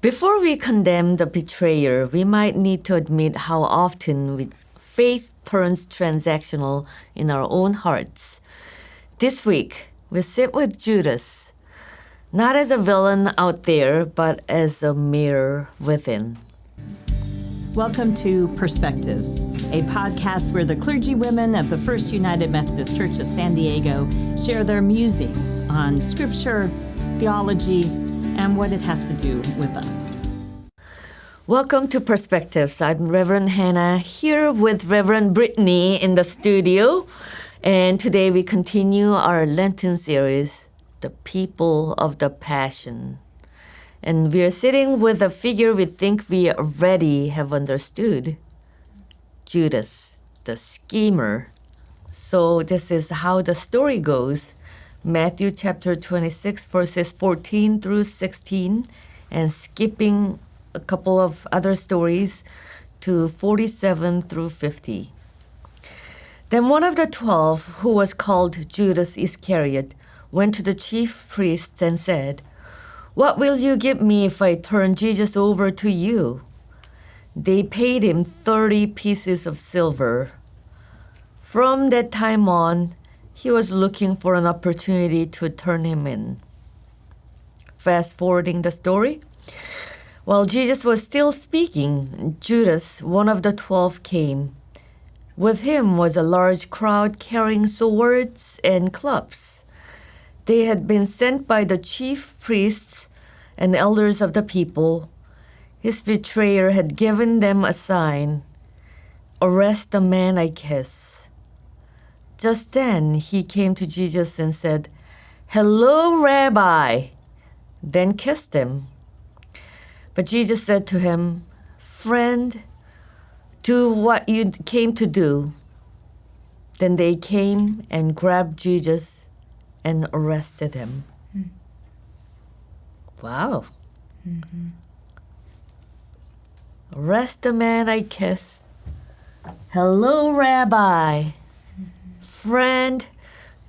Before we condemn the betrayer, we might need to admit how often faith turns transactional in our own hearts. This week, we sit with Judas, not as a villain out there, but as a mirror within. Welcome to Perspectives, a podcast where the clergy women of the First United Methodist Church of San Diego share their musings on scripture, theology, and what it has to do with us. Welcome to Perspectives. I'm Reverend Hannah here with Reverend Brittany in the studio. And today we continue our Lenten Series, The People of the Passion. And we're sitting with a figure we think we already have understood, Judas, the schemer. So this is how the story goes. Matthew chapter 26, verses 14 through 16, and skipping a couple of other stories to 47 through 50. Then one of the 12, who was called Judas Iscariot, went to the chief priests and said, "What will you give me if I turn Jesus over to you?" They paid him 30 pieces of silver. From that time on, he was looking for an opportunity to turn him in. Fast forwarding the story. While Jesus was still speaking, Judas, one of the 12, came. With him was a large crowd carrying swords and clubs. They had been sent by the chief priests and elders of the people. His betrayer had given them a sign, "Arrest the man I kiss." Just then he came to Jesus and said, "Hello, Rabbi," then kissed him. But Jesus said to him, "Friend, do what you came to do." Then they came and grabbed Jesus and arrested him. Wow. Mm-hmm. Arrest the man I kiss. Hello, Rabbi. Mm-hmm. Friend,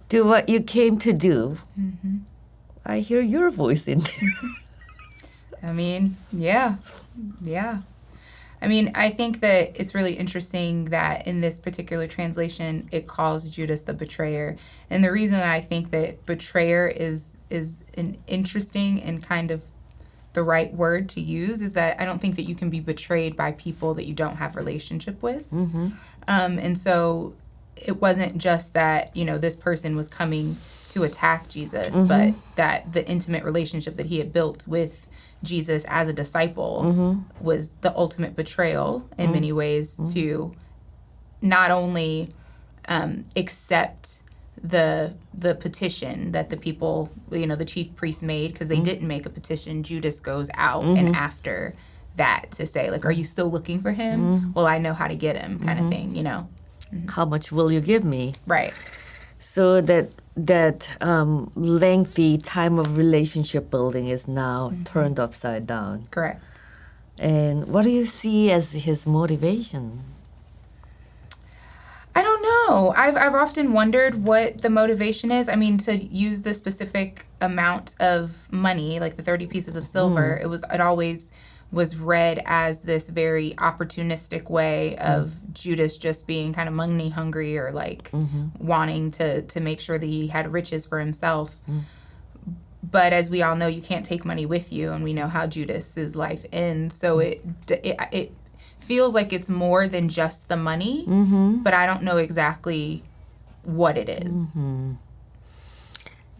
do what you came to do. Mm-hmm. I hear your voice in there. I mean, yeah. I mean, I think that it's really interesting that in this particular translation, it calls Judas the betrayer. And the reason I think that betrayer is an interesting and kind of the right word to use is that I don't think that you can be betrayed by people that you don't have relationship with. Mm-hmm. And so it wasn't just that, this person was coming to attack Jesus, mm-hmm. but that the intimate relationship that he had built with Jesus as a disciple mm-hmm. was the ultimate betrayal in mm-hmm. many ways mm-hmm. to not only accept the petition that the people, the chief priests made, because they mm-hmm. didn't make a petition. Judas goes out mm-hmm. and after that to say, like, are you still looking for him? Mm-hmm. Well, I know how to get him, kind mm-hmm. of thing, Mm-hmm. How much will you give me? Right. So that lengthy time of relationship building is now mm-hmm. turned upside down. Correct. And what do you see as his motivation? I don't know. I've often wondered what the motivation is. I mean, to use the specific amount of money, like the 30 pieces of silver, it always was read as this very opportunistic way of Judas just being kind of money hungry or like mm-hmm. wanting to make sure that he had riches for himself. Mm. But as we all know, you can't take money with you, and we know how Judas's life ends. So it feels like it's more than just the money, mm-hmm. but I don't know exactly what it is. Mm-hmm.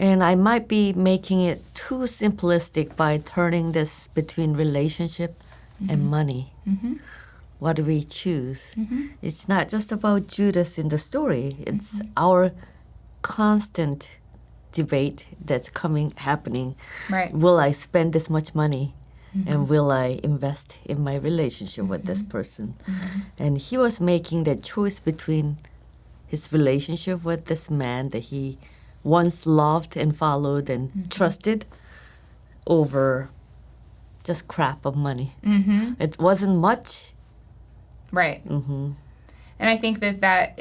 And I might be making it too simplistic by turning this between relationship mm-hmm. and money. Mm-hmm. What do we choose? Mm-hmm. It's not just about Judas in the story. It's mm-hmm. our constant debate that's happening. Right. Will I spend this much money? Mm-hmm. And will I invest in my relationship mm-hmm. with this person? Mm-hmm. And he was making that choice between his relationship with this man that he once loved and followed and mm-hmm. trusted over just crap of money. Mm-hmm. It wasn't much. Right. Mm-hmm. And I think I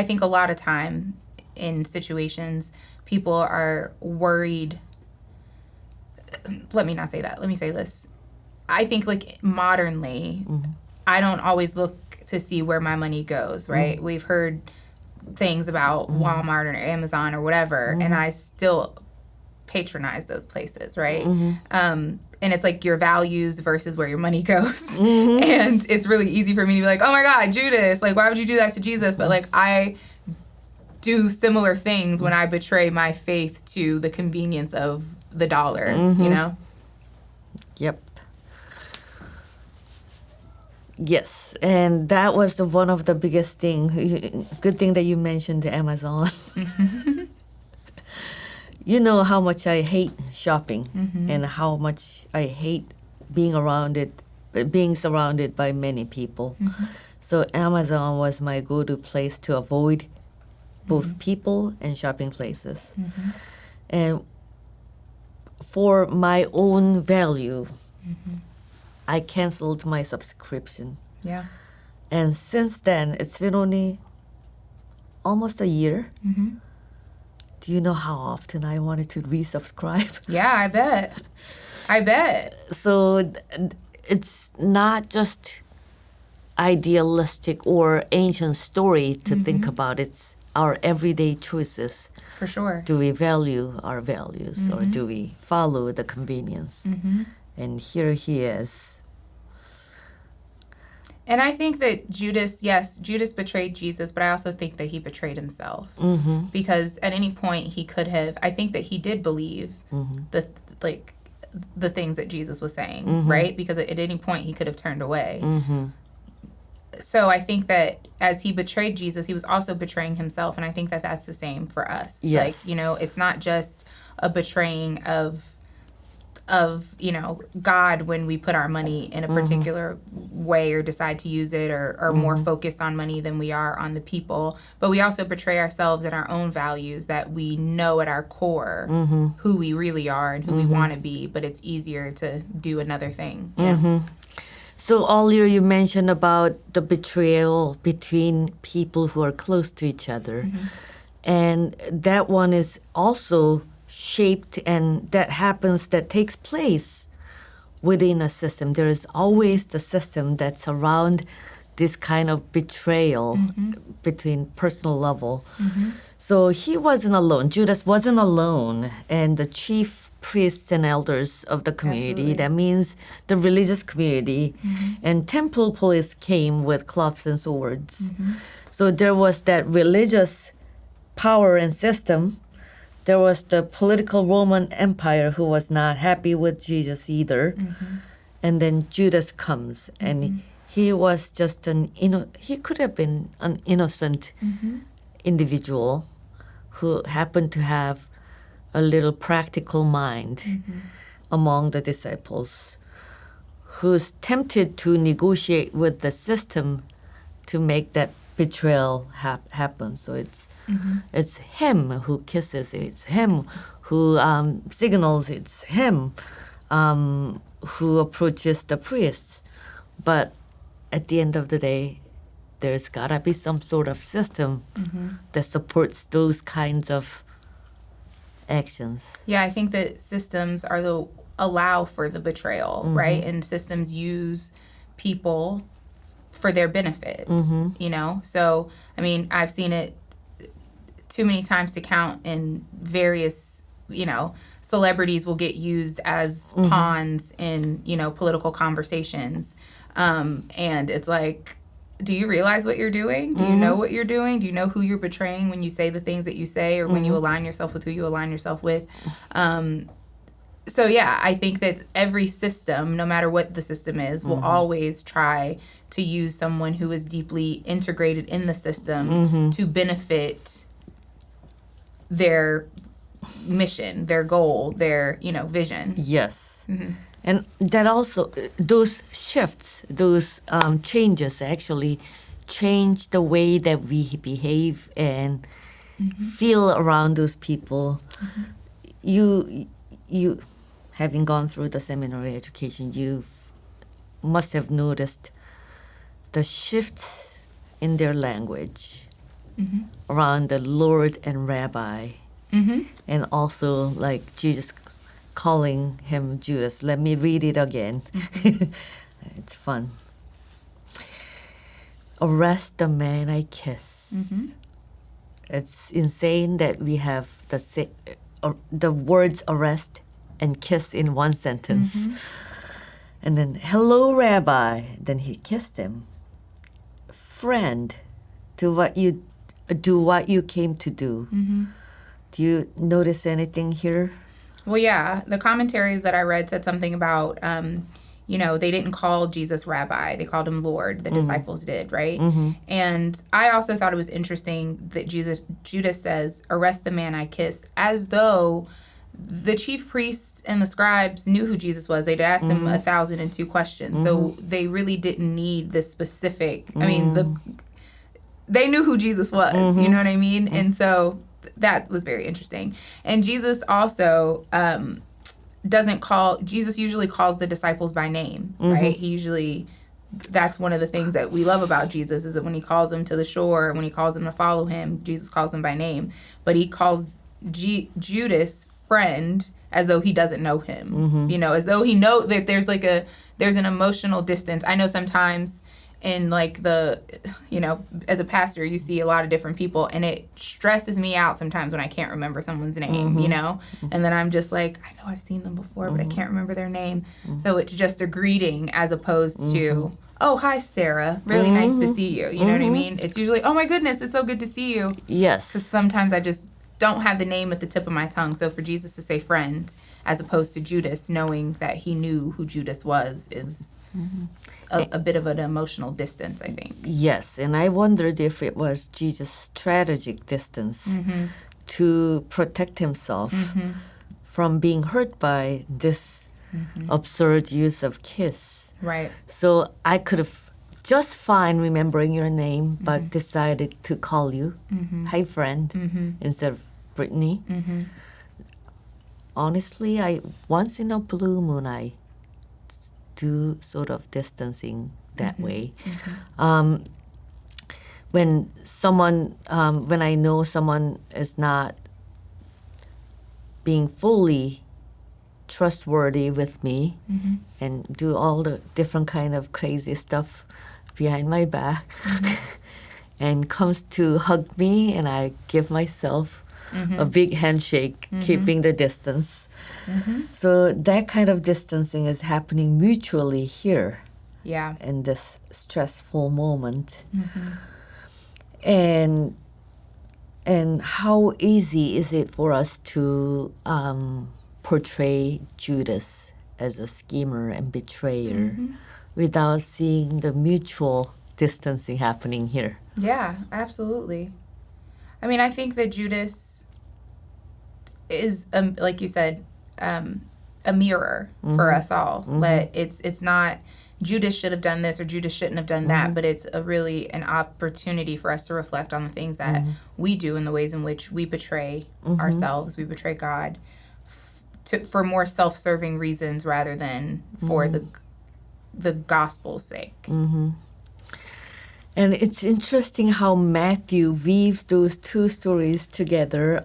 think a lot of time in situations, people are worried let me not say that. Let me say this. I think like modernly, I don't always look to see where my money goes, right? We've heard things about Walmart or Amazon or whatever, and I still patronize those places, right? And it's like your values versus where your money goes. And it's really easy for me to be like, oh my God, Judas, like, why would you do that to Jesus? But like, I do similar things when I betray my faith to the convenience of the dollar, you know? Yep. Yes, and that was one of the biggest thing. Good thing that you mentioned the Amazon. You know how much I hate shopping and how much I hate being surrounded by many people. So Amazon was my go-to place to avoid both people and shopping places. And for my own value, I canceled my subscription. Yeah. And since then, it's been only almost a year. Do you know how often I wanted to resubscribe? Yeah, I bet. I bet. So it's not just idealistic or ancient story to think about. It's our everyday choices. For sure. Do we value our values or do we follow the convenience? And here he is. And I think that Judas betrayed Jesus, but I also think that he betrayed himself. Because at any point he could have, I think that he did believe the things that Jesus was saying, right? Because at any point he could have turned away. So I think that as he betrayed Jesus, he was also betraying himself. And I think that that's the same for us. Yes. Like, you know, it's not just a betraying of you know, God when we put our money in a particular way or decide to use it or more focused on money than we are on the people. But we also betray ourselves in our own values that we know at our core who we really are and who we want to be, but it's easier to do another thing. Yeah. So earlier you mentioned about the betrayal between people who are close to each other. And that one is also shaped and that takes place within a system. There is always the system that's around this kind of betrayal between personal level. So he wasn't alone. Judas wasn't alone. And the chief priests and elders of the community, that means the religious community, and temple police came with clubs and swords. So there was that religious power and system. There was the political Roman Empire who was not happy with Jesus either. And then Judas comes, and he was just he could have been an innocent individual who happened to have a little practical mind among the disciples, who's tempted to negotiate with the system to make that betrayal happen. So it's him who kisses, it's him who signals, it's him who approaches the priests. But at the end of the day, there's gotta be some sort of system that supports those kinds of actions. Yeah, I think that systems allow for the betrayal, right? And systems use people for their benefits, you know? So, I mean, I've seen it too many times to count in various, you know, celebrities will get used as pawns in, you know, political conversations. And it's like, do you realize what you're doing? Do you know what you're doing? Do you know who you're betraying when you say the things that you say or when you align yourself with who you align yourself with? So, yeah, I think that every system, no matter what the system is, will always try to use someone who is deeply integrated in the system to benefit their mission, their goal, their, you know, vision. Yes. And that also, those shifts, those changes actually change the way that we behave and feel around those people. You, having gone through the seminary education, you must have noticed the shifts in their language around the Lord and Rabbi. And also like Jesus calling him Judas. Let me read it again. It's fun. Arrest the man I kiss. It's insane that we have the words arrest and kiss in one sentence. And then, hello, Rabbi. Then he kissed him. Friend, do what you came to do. Do you notice anything here? Well, yeah, the commentaries that I read said something about, they didn't call Jesus Rabbi. They called him Lord. The disciples did, right? And I also thought it was interesting that Judas says, arrest the man I kissed, as though the chief priests and the scribes knew who Jesus was. They'd asked him 1,002 questions. So they really didn't need this specific, they knew who Jesus was, you know what I mean? And so that was very interesting. And Jesus also Jesus usually calls the disciples by name, right? He usually, that's one of the things that we love about Jesus, is that when he calls them to the shore, when he calls them to follow him, Jesus calls them by name. But he calls Judas friend as though he doesn't know him, as though he knows that there's an emotional distance. I know sometimes in as a pastor, you see a lot of different people, and it stresses me out sometimes when I can't remember someone's name, and then I'm just like, I know I've seen them before, but I can't remember their name. So it's just a greeting as opposed to, oh, hi, Sarah, really nice to see you. You know what I mean? It's usually, oh my goodness, it's so good to see you. Yes. Because sometimes I just don't have the name at the tip of my tongue. So for Jesus to say friend as opposed to Judas, knowing that he knew who Judas was, is a bit of an emotional distance, I think. Yes, and I wondered if it was Jesus' strategic distance to protect himself from being hurt by this absurd use of kiss. Right. So I could have just fine remembering your name, but decided to call you, hi friend, instead of Brittany. Honestly, once in a blue moon, I do sort of distancing that way. When I know someone is not being fully trustworthy with me and do all the different kind of crazy stuff behind my back and comes to hug me, and I give myself a big handshake, keeping the distance. So that kind of distancing is happening mutually here. Yeah. In this stressful moment. And how easy is it for us to portray Judas as a schemer and betrayer without seeing the mutual distancing happening here? Yeah, absolutely. I mean, I think that Judas is, like you said, a mirror for us all. But it's not Judas should have done this or Judas shouldn't have done that, but it's really an opportunity for us to reflect on the things that we do and the ways in which we betray ourselves, we betray God, for more self-serving reasons rather than for the gospel's sake. And it's interesting how Matthew weaves those two stories together.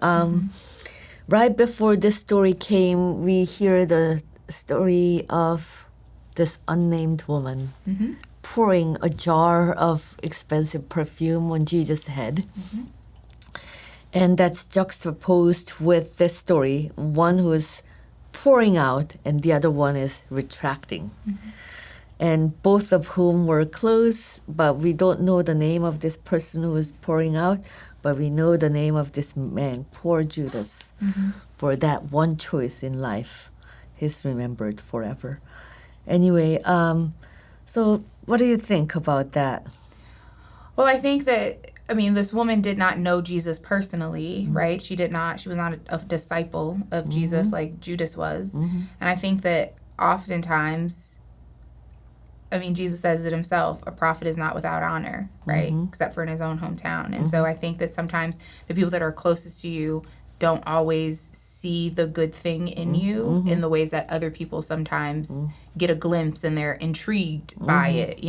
Right before this story came, we hear the story of this unnamed woman pouring a jar of expensive perfume on Jesus' head. And that's juxtaposed with this story, one who is pouring out and the other one is retracting. And both of whom were close, but we don't know the name of this person who is pouring out, but we know the name of this man, poor Judas, for that one choice in life. He's remembered forever. Anyway, so what do you think about that? Well, I think that, this woman did not know Jesus personally, right? She was not a disciple of Jesus like Judas was. And I think that oftentimes, Jesus says it himself, a prophet is not without honor, right? Except for in his own hometown. And so I think that sometimes the people that are closest to you don't always see the good thing in you in the ways that other people sometimes get a glimpse and they're intrigued by it,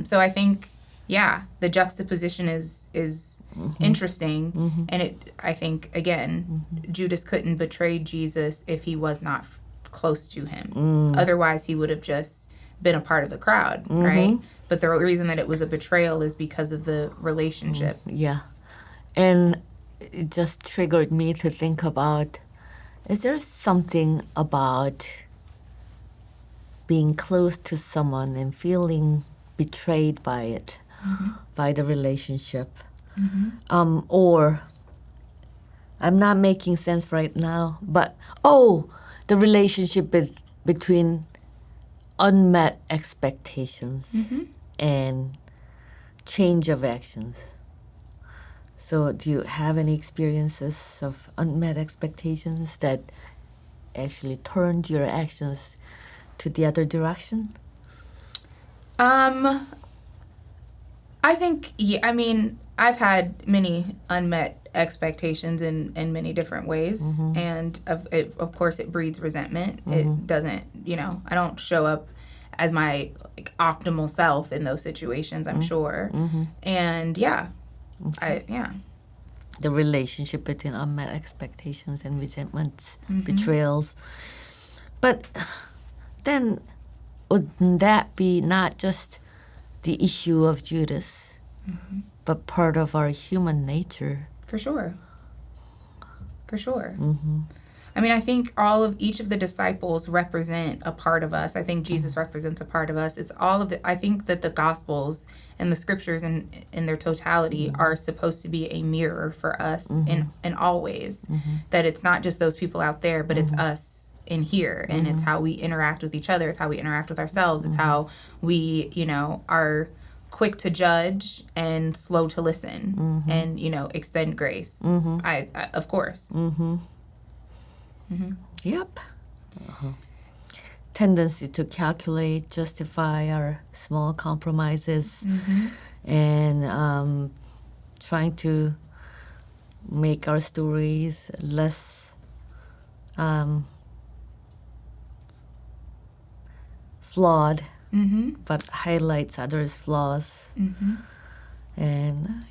So I think, the juxtaposition is interesting. And I think, again, Judas couldn't betray Jesus if he was not close to him. Otherwise, he would have just been a part of the crowd, right? But the reason that it was a betrayal is because of the relationship. Yeah. And it just triggered me to think about, is there something about being close to someone and feeling betrayed by it, by the relationship? Or, I'm not making sense right now, but, the relationship between unmet expectations and change of actions. So do you have any experiences of unmet expectations that actually turned your actions to the other direction? I think, I've had many unmet expectations in many different ways. And of course it breeds resentment. It doesn't, I don't show up as my optimal self in those situations, I'm sure. And the relationship between unmet expectations and resentments, betrayals. But then wouldn't that be not just the issue of Judas, but part of our human nature? For sure. I think each of the disciples represent a part of us. I think Jesus represents a part of us. It's all of it. I think that the Gospels and the Scriptures in their totality are supposed to be a mirror for us in all ways. That it's not just those people out there, but it's us in here. And it's how we interact with each other. It's how we interact with ourselves. It's how we, are quick to judge and slow to listen and, extend grace. I of course. Yep. Tendency to calculate, justify our small compromises, and trying to make our stories less flawed, but highlights others' flaws. And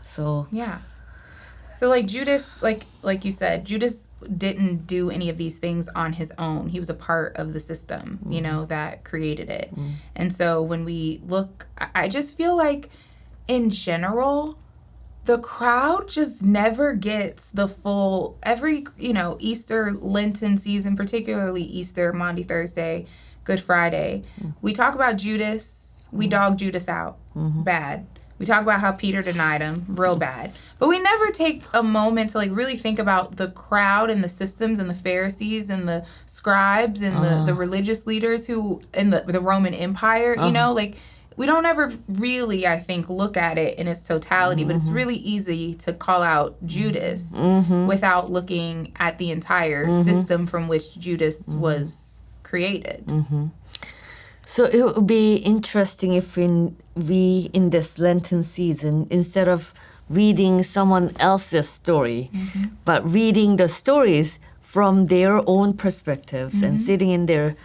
So like Judas, like you said, Judas didn't do any of these things on his own. He was a part of the system, that created it. And so when we look, I just feel like in general, the crowd just never gets the full, Easter, Lenten season, particularly Easter, Maundy Thursday, Good Friday. We talk about Judas, we dog Judas out, bad. We talk about how Peter denied him, real bad. But we never take a moment to really think about the crowd and the systems and the Pharisees and the scribes and the religious leaders who in the Roman Empire, we don't ever really, I think, look at it in its totality. But it's really easy to call out Judas without looking at the entire system from which Judas was created. So it would be interesting if we in this Lenten season, instead of reading someone else's story, but reading the stories from their own perspectives and sitting in their,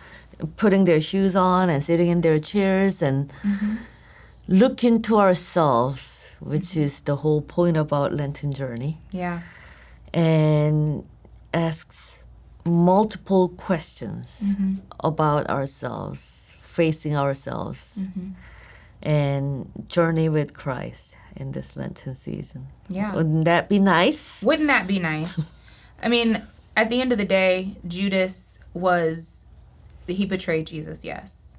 putting their shoes on and sitting in their chairs and look into ourselves, which is the whole point about Lenten journey. Yeah. And asks multiple questions about ourselves, facing ourselves, and journey with Christ in this Lenten season. Yeah. Wouldn't that be nice? Wouldn't that be nice? At the end of the day, Judas he betrayed Jesus, yes.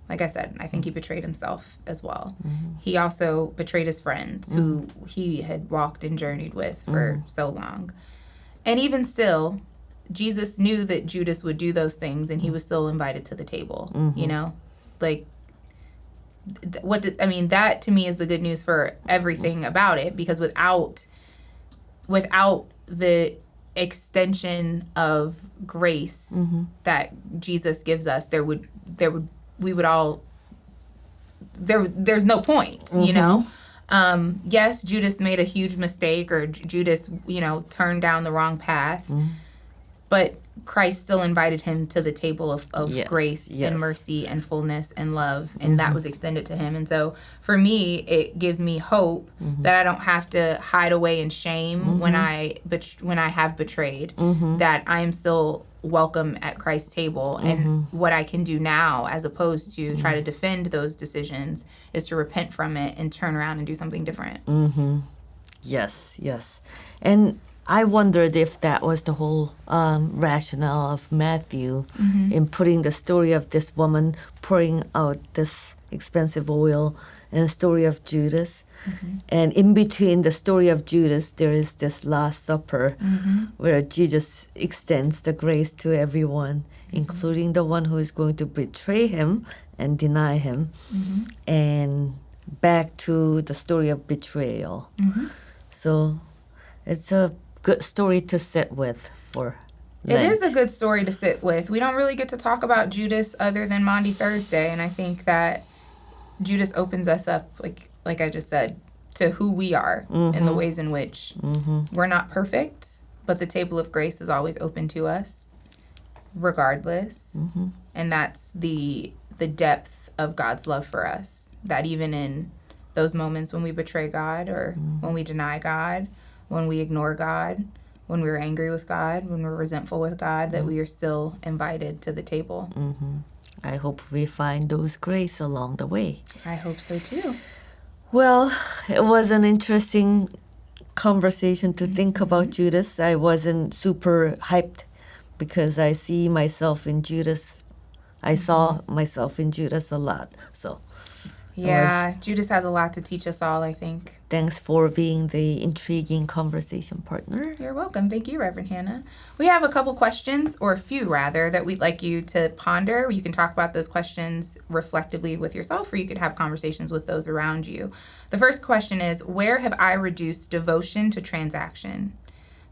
Like I said, I think he betrayed himself as well. He also betrayed his friends who he had walked and journeyed with for so long. And even still, Jesus knew that Judas would do those things, and he was still invited to the table. That to me is the good news for everything about it, because without the extension of grace that Jesus gives us, there's no point, Yes, Judas made a huge mistake, or Judas, turned down the wrong path. But Christ still invited him to the table of Yes, grace yes. and mercy and fullness and love, and that was extended to him. And so for me, it gives me hope that I don't have to hide away in shame when I have betrayed, that I am still welcome at Christ's table. And what I can do now, as opposed to try to defend those decisions, is to repent from it and turn around and do something different. Yes, yes. And I wondered if that was the whole rationale of Matthew in putting the story of this woman pouring out this expensive oil and the story of Judas. And in between the story of Judas, there is this Last Supper where Jesus extends the grace to everyone, including the one who is going to betray him and deny him. And back to the story of betrayal. So it's a good story to sit with for Lent. It is a good story to sit with. We don't really get to talk about Judas other than Maundy Thursday, and I think that Judas opens us up, like I just said, to who we are and the ways in which we're not perfect, but the table of grace is always open to us, regardless. And that's the depth of God's love for us, that even in those moments when we betray God or when we deny God, when we ignore God, when we're angry with God, when we're resentful with God, that we are still invited to the table. I hope we find those grace along the way. I hope so too. Well, it was an interesting conversation to think about Judas. I wasn't super hyped because I see myself in Judas. I saw myself in Judas a lot. So yeah, Judas has a lot to teach us all, I think. Thanks for being the intriguing conversation partner. You're welcome. Thank you, Reverend Hannah. We have a couple questions, or a few rather, that we'd like you to ponder. You can talk about those questions reflectively with yourself, or you could have conversations with those around you. The first question is, where have I reduced devotion to transaction?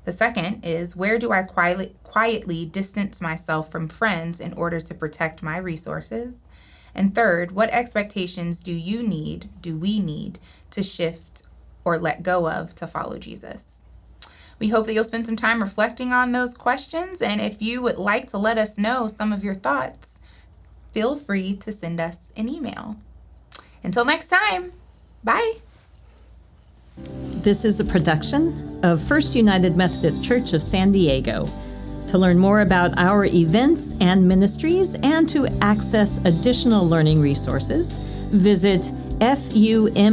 The second is, where do I quietly distance myself from friends in order to protect my resources? And third, what expectations do we need to shift or let go of to follow Jesus? We hope that you'll spend some time reflecting on those questions. And if you would like to let us know some of your thoughts, feel free to send us an email. Until next time, bye. This is a production of First United Methodist Church of San Diego. To learn more about our events and ministries and to access additional learning resources, visit fumcsd.org.